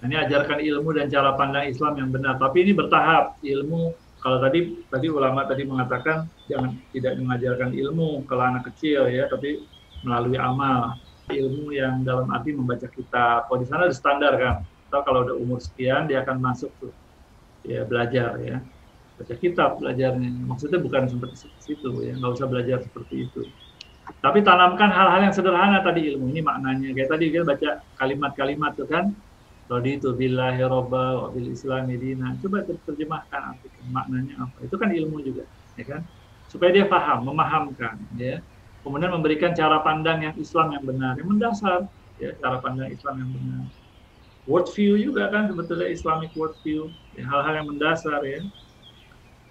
Ini ajarkan ilmu dan cara pandang Islam yang benar. Tapi ini bertahap. Ilmu, kalau tadi ulama tadi mengatakan jangan tidak mengajarkan ilmu kalau anak kecil ya, tapi melalui amal. Ilmu yang dalam arti membaca kitab. Kalau di sana ada standar kan. Atau kalau udah umur sekian dia akan masuk tuh ya belajar ya. Baca kitab belajarnya. Maksudnya bukan seperti situ ya, nggak usah belajar seperti itu. Tapi tanamkan hal-hal yang sederhana tadi ilmu ini maknanya. Kayak tadi kita baca kalimat-kalimat tuh kan. Raditu billahi robba wa bil islami dina. Coba terjemahkan artikan maknanya apa. Itu kan ilmu juga, ya kan? Supaya dia paham, memahamkan, ya. Kemudian memberikan cara pandang yang Islam yang benar, yang mendasar, ya, cara pandang Islam yang benar. Worldview juga kan sebetulnya Islamic worldview, ya, hal-hal yang mendasar ya.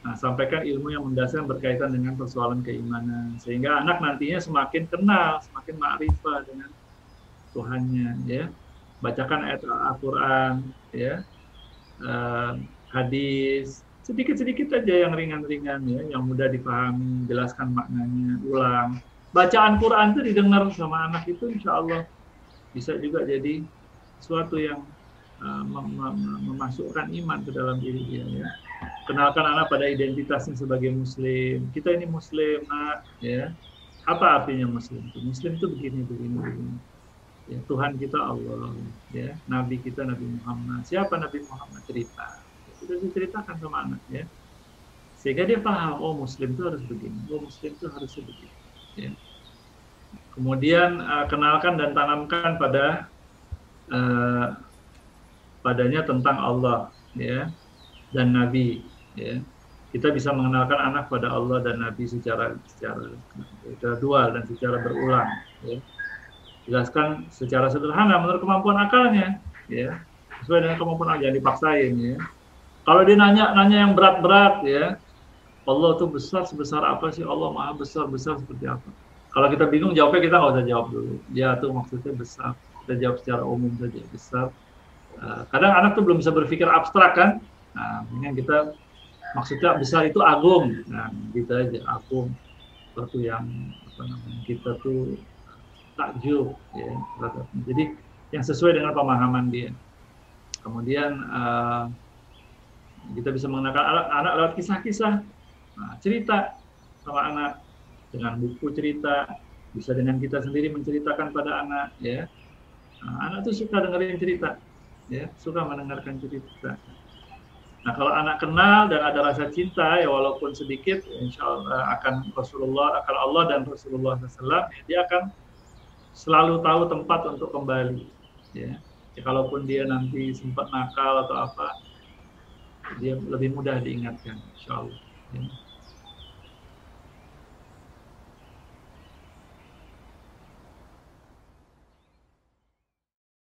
Nah, sampaikan ilmu yang mendasar yang berkaitan dengan persoalan keimanan sehingga anak nantinya semakin kenal, semakin ma'rifah dengan Tuhannya, ya. Bacakan ayat Al-Quran, ya, hadis, sedikit-sedikit aja yang ringan-ringan ya, yang mudah dipahami, jelaskan maknanya, ulang. Bacaan Quran itu didengar sama anak itu, insya Allah bisa juga jadi sesuatu yang memasukkan iman ke dalam diri dia. Ya. Kenalkan anak pada identitasnya sebagai Muslim. Kita ini Muslim, nak, ya. Apa artinya Muslim? Muslim itu begini, begini, begini. Ya, Tuhan kita Allah, ya, Nabi kita Nabi Muhammad. Siapa Nabi Muhammad? Cerita. Ya, sudah diceritakan sama anak, ya. Sehingga dia paham, oh Muslim itu harus begini, oh Muslim itu harus begini. Ya. Kemudian kenalkan dan tanamkan padanya tentang Allah, ya, dan Nabi. Ya. Kita bisa mengenalkan anak pada Allah dan Nabi secara dual dan secara berulang. Ya. Jelaskan secara sederhana menurut kemampuan akalnya, ya, sesuai dengan kemampuan akalnya, jangan dipaksain, ya. Kalau dia nanya yang berat-berat, ya, Allah tuh besar sebesar apa sih? Allah maha besar seperti apa? Kalau kita bingung jawabnya, kita nggak usah jawab dulu. Ya tuh maksudnya besar. Kita jawab secara umum saja, besar. Kadang anak tuh belum bisa berpikir abstrak kan? Nah, ini kita maksudnya besar itu agung. Nah, gitu aja, agung. Sesuatu yang kita tuh takjub, ya. Jadi yang sesuai dengan pemahaman dia. Kemudian kita bisa mengenalkan anak lewat kisah-kisah, cerita sama anak dengan buku cerita, bisa dengan kita sendiri menceritakan pada anak, ya. Anak tuh suka dengerin cerita, ya, suka mendengarkan cerita. Nah, kalau anak kenal dan ada rasa cinta, ya walaupun sedikit, insya Allah akan Allah dan Rasulullah SAW, ya, dia akan selalu tahu tempat untuk kembali, ya. Kalaupun dia nanti sempat nakal atau apa, dia lebih mudah diingatkan, insya Allah. Ya.